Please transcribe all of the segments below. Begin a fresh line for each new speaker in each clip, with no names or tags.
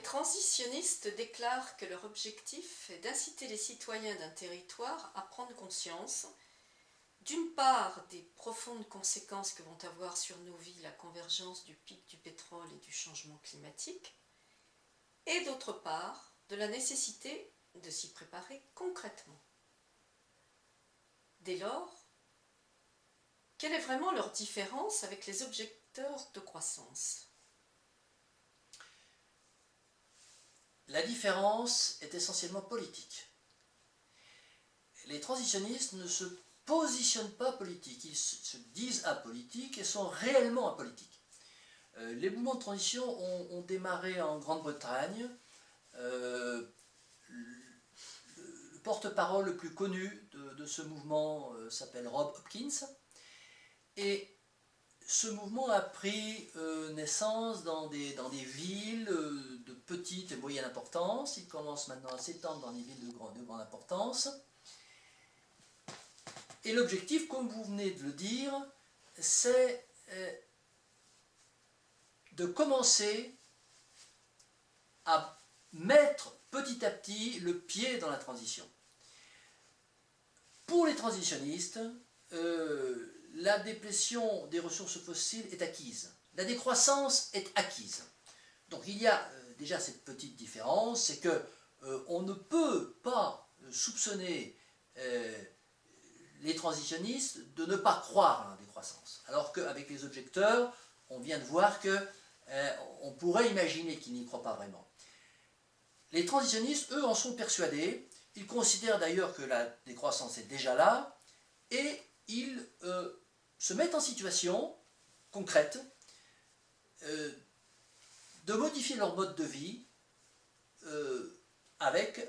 Les transitionnistes déclarent que leur objectif est d'inciter les citoyens d'un territoire à prendre conscience, d'une part, des profondes conséquences que vont avoir sur nos vies la convergence du pic du pétrole et du changement climatique, et d'autre part, de la nécessité de s'y préparer concrètement. Dès lors, quelle est vraiment leur différence avec les objecteurs de croissance ?
La différence est essentiellement politique. Les transitionnistes ne se positionnent pas politiques, ils se disent apolitiques et sont réellement apolitiques. Les mouvements de transition ont démarré en Grande-Bretagne. Le porte-parole le plus connu de ce mouvement s'appelle Rob Hopkins. Et ce mouvement a pris naissance dans des villes de petite et moyenne importance. Il commence maintenant à s'étendre dans les villes de grande importance. Et l'objectif, comme vous venez de le dire, c'est de commencer à mettre petit à petit le pied dans la transition. Pour les transitionnistes, la déplétion des ressources fossiles est acquise. La décroissance est acquise. Donc il y a déjà cette petite différence, c'est que on ne peut pas soupçonner les transitionnistes de ne pas croire à la décroissance. Alors qu'avec les objecteurs, on vient de voir qu'on pourrait imaginer qu'ils n'y croient pas vraiment. Les transitionnistes, eux, en sont persuadés. Ils considèrent d'ailleurs que la décroissance est déjà là, et ils se mettent en situation concrète de modifier leur mode de vie avec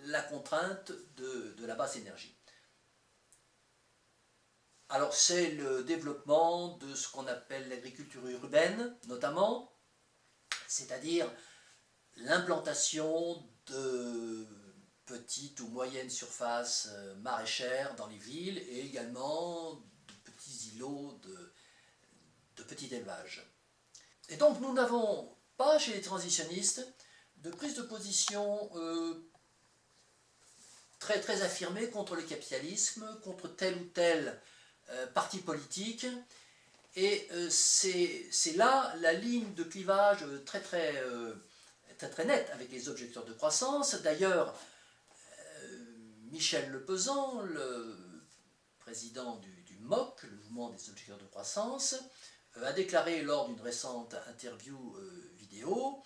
la contrainte de la basse énergie. Alors c'est le développement de ce qu'on appelle l'agriculture urbaine, notamment, c'est-à-dire l'implantation de petites ou moyennes surfaces maraîchères dans les villes et également de petits îlots de petit élevage. Et donc nous n'avons pas chez les transitionnistes de prise de position très affirmée contre le capitalisme, contre tel ou tel parti politique, et c'est là la ligne de clivage très nette avec les objecteurs de croissance. D'ailleurs, Michel Lepezan, le président du MOC, le mouvement des objecteurs de croissance, a déclaré lors d'une récente interview vidéo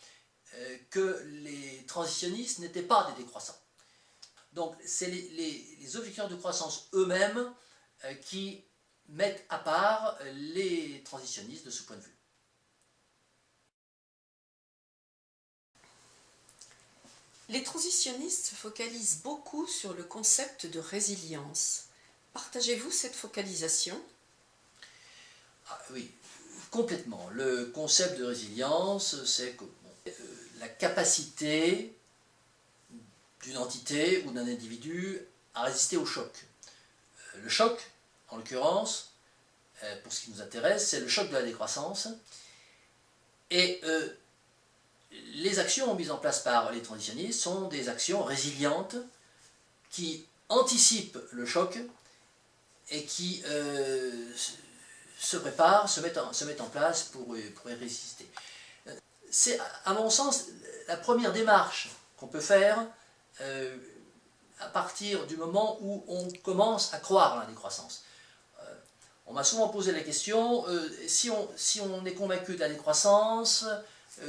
que les transitionnistes n'étaient pas des décroissants. Donc c'est les objecteurs de croissance eux-mêmes qui mettent à part les transitionnistes de ce point de vue.
Les transitionnistes se focalisent beaucoup sur le concept de résilience. Partagez-vous cette focalisation ?
Oui, complètement. Le concept de résilience, c'est que la capacité d'une entité ou d'un individu à résister au choc. Le choc, en l'occurrence, pour ce qui nous intéresse, c'est le choc de la décroissance. Et les actions mises en place par les transitionnistes sont des actions résilientes qui anticipent le choc et qui se préparent, se mettent en place pour y résister. C'est, à mon sens, la première démarche qu'on peut faire à partir du moment où on commence à croire à la décroissance. On m'a souvent posé la question, si on est convaincu de la décroissance,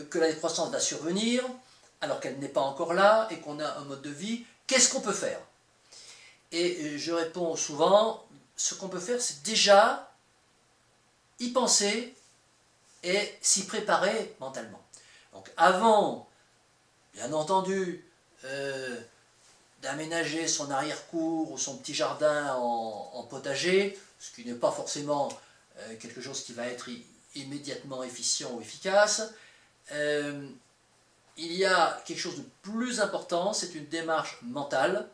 que la décroissance va survenir, alors qu'elle n'est pas encore là, et qu'on a un mode de vie, qu'est-ce qu'on peut faire? Et je réponds souvent, ce qu'on peut faire, c'est déjà y penser et s'y préparer mentalement. Donc avant, bien entendu, d'aménager son arrière-cour ou son petit jardin en potager, ce qui n'est pas forcément quelque chose qui va être immédiatement efficient ou efficace, il y a quelque chose de plus important, c'est une démarche mentale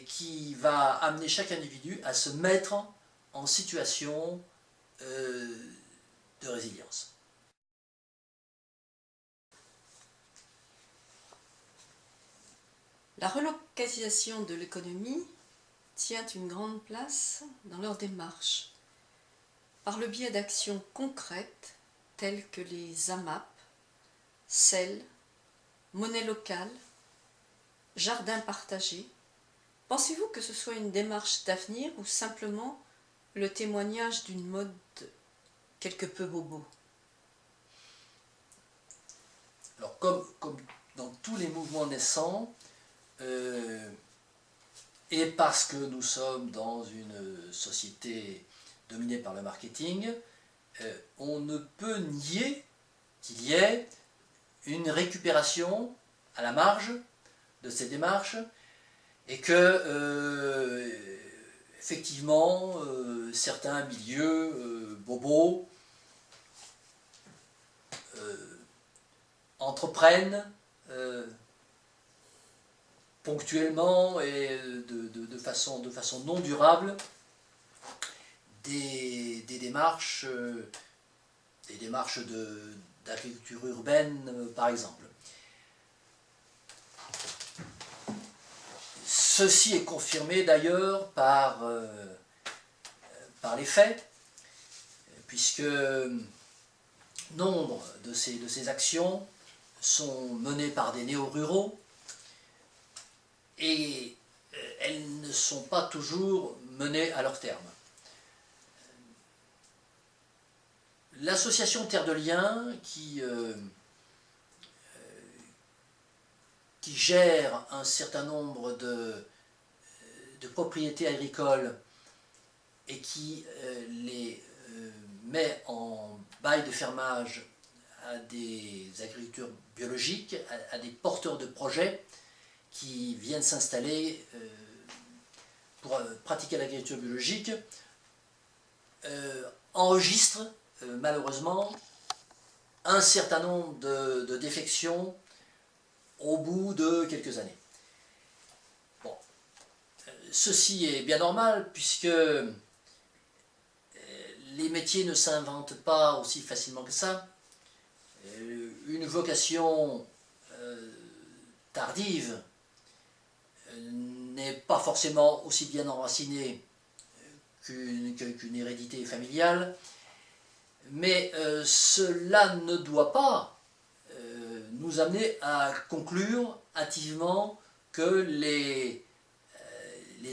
qui va amener chaque individu à se mettre en situation de résilience.
La relocalisation de l'économie tient une grande place dans leur démarche, par le biais d'actions concrètes telles que les AMAP, SEL, monnaie locale, jardins partagés. Pensez-vous que ce soit une démarche d'avenir ou simplement le témoignage d'une mode quelque peu bobo?
Alors comme dans tous les mouvements naissants, et parce que nous sommes dans une société dominée par le marketing, on ne peut nier qu'il y ait une récupération à la marge de ces démarches et que effectivement certains milieux bobos entreprennent ponctuellement et de façon non durable des démarches d'agriculture urbaine par exemple. Ceci est confirmé d'ailleurs par les faits, puisque nombre de ces actions sont menées par des néo-ruraux et elles ne sont pas toujours menées à leur terme. L'association Terre de Liens, qui gère un certain nombre de propriétés agricoles et qui les met en bail de fermage à des agriculteurs biologiques, à des porteurs de projets qui viennent s'installer pour pratiquer l'agriculture biologique, enregistre malheureusement un certain nombre de défections au bout de quelques années. Bon, ceci est bien normal puisque les métiers ne s'inventent pas aussi facilement que ça. Une vocation tardive n'est pas forcément aussi bien enracinée qu'une hérédité familiale, mais cela ne doit pas nous amener à conclure hâtivement que les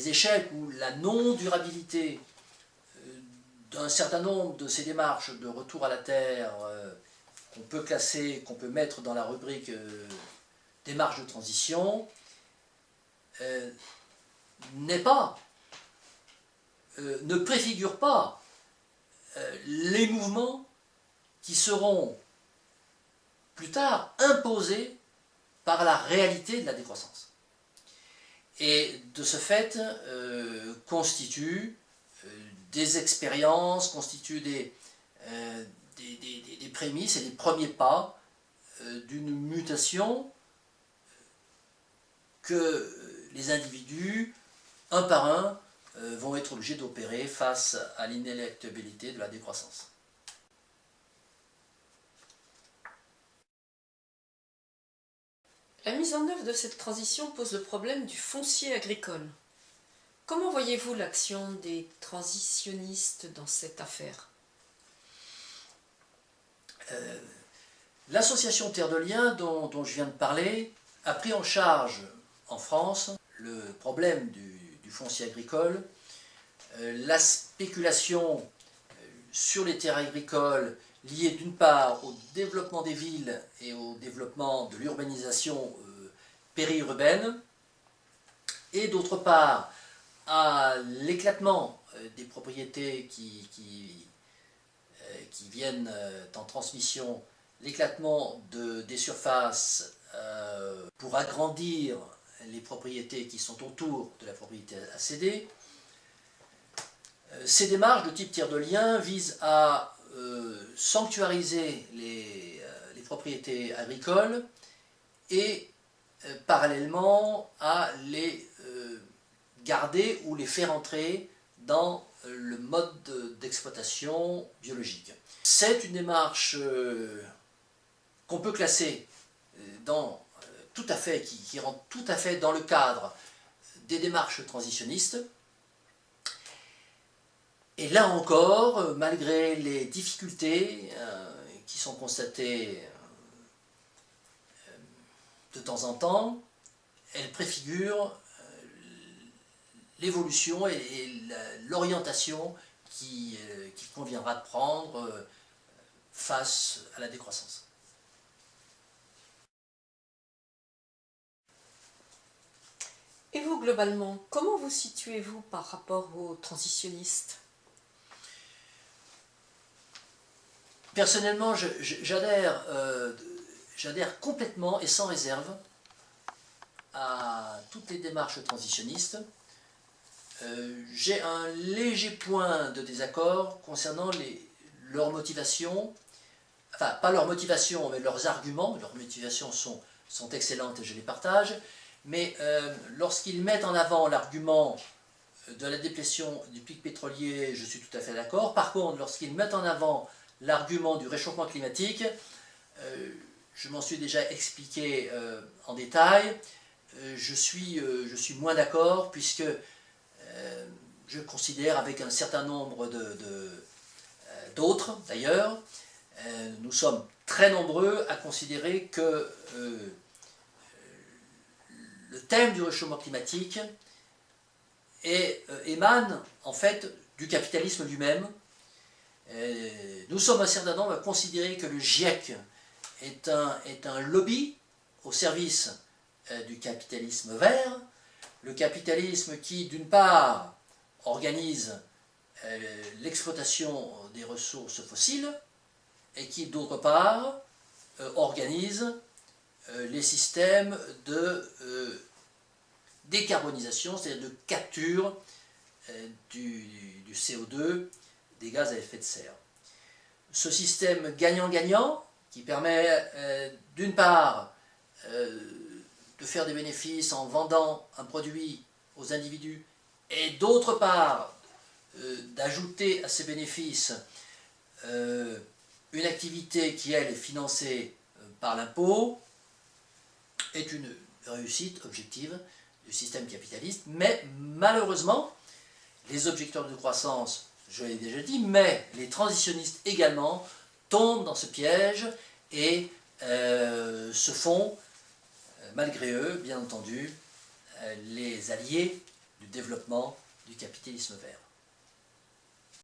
échecs ou la non-durabilité d'un certain nombre de ces démarches de retour à la terre qu'on peut classer, qu'on peut mettre dans la rubrique démarche de transition, ne préfigure pas les mouvements qui seront plus tard imposés par la réalité de la décroissance. Et de ce fait, constituent des expériences, constituent des prémices et des premiers pas d'une mutation que les individus, un par un, vont être obligés d'opérer face à l'inéluctabilité de la décroissance.
La mise en œuvre de cette transition pose le problème du foncier agricole. Comment voyez-vous l'action des transitionnistes dans cette affaire?
L'association Terre de Liens dont je viens de parler a pris en charge en France le problème du foncier agricole, la spéculation sur les terres agricoles liée d'une part au développement des villes et au développement de l'urbanisation périurbaine, et d'autre part à l'éclatement des propriétés qui viennent en transmission, l'éclatement des surfaces pour agrandir les propriétés qui sont autour de la propriété à céder. Ces démarches de type Terre de Liens visent à sanctuariser les propriétés agricoles et parallèlement à les garder ou les faire entrer dans le mode d'exploitation biologique. C'est une démarche qu'on peut classer dans tout à fait, qui rentre tout à fait dans le cadre des démarches transitionnistes. Et là encore, malgré les difficultés qui sont constatées de temps en temps, elle préfigure l'évolution et l'orientation qu'il conviendra de prendre face à la décroissance.
Et vous, globalement, comment vous situez-vous par rapport aux transitionnistes?
Personnellement, j'adhère complètement et sans réserve à toutes les démarches transitionnistes. J'ai un léger point de désaccord concernant leur motivation, enfin pas leur motivation, mais leurs arguments. Leurs motivations sont excellentes et je les partage, mais lorsqu'ils mettent en avant l'argument de la déplétion du pic pétrolier, je suis tout à fait d'accord. Par contre, lorsqu'ils mettent en avant l'argument du réchauffement climatique, je m'en suis déjà expliqué en détail, je suis moins d'accord puisque je considère avec un certain nombre d'autres d'ailleurs, nous sommes très nombreux à considérer que le thème du réchauffement climatique émane en fait du capitalisme lui-même. Nous sommes un certain nombre à considérer que le GIEC est un lobby au service du capitalisme vert, le capitalisme qui, d'une part, organise l'exploitation des ressources fossiles et qui, d'autre part, organise les systèmes de décarbonisation, c'est-à-dire de capture du CO2, des gaz à effet de serre. Ce système gagnant-gagnant, qui permet d'une part de faire des bénéfices en vendant un produit aux individus, et d'autre part d'ajouter à ces bénéfices une activité qui, elle, est financée par l'impôt, est une réussite objective du système capitaliste, mais malheureusement, les objecteurs de croissance, je l'ai déjà dit, mais les transitionnistes également tombent dans ce piège et se font, malgré eux, bien entendu, les alliés du développement du capitalisme vert.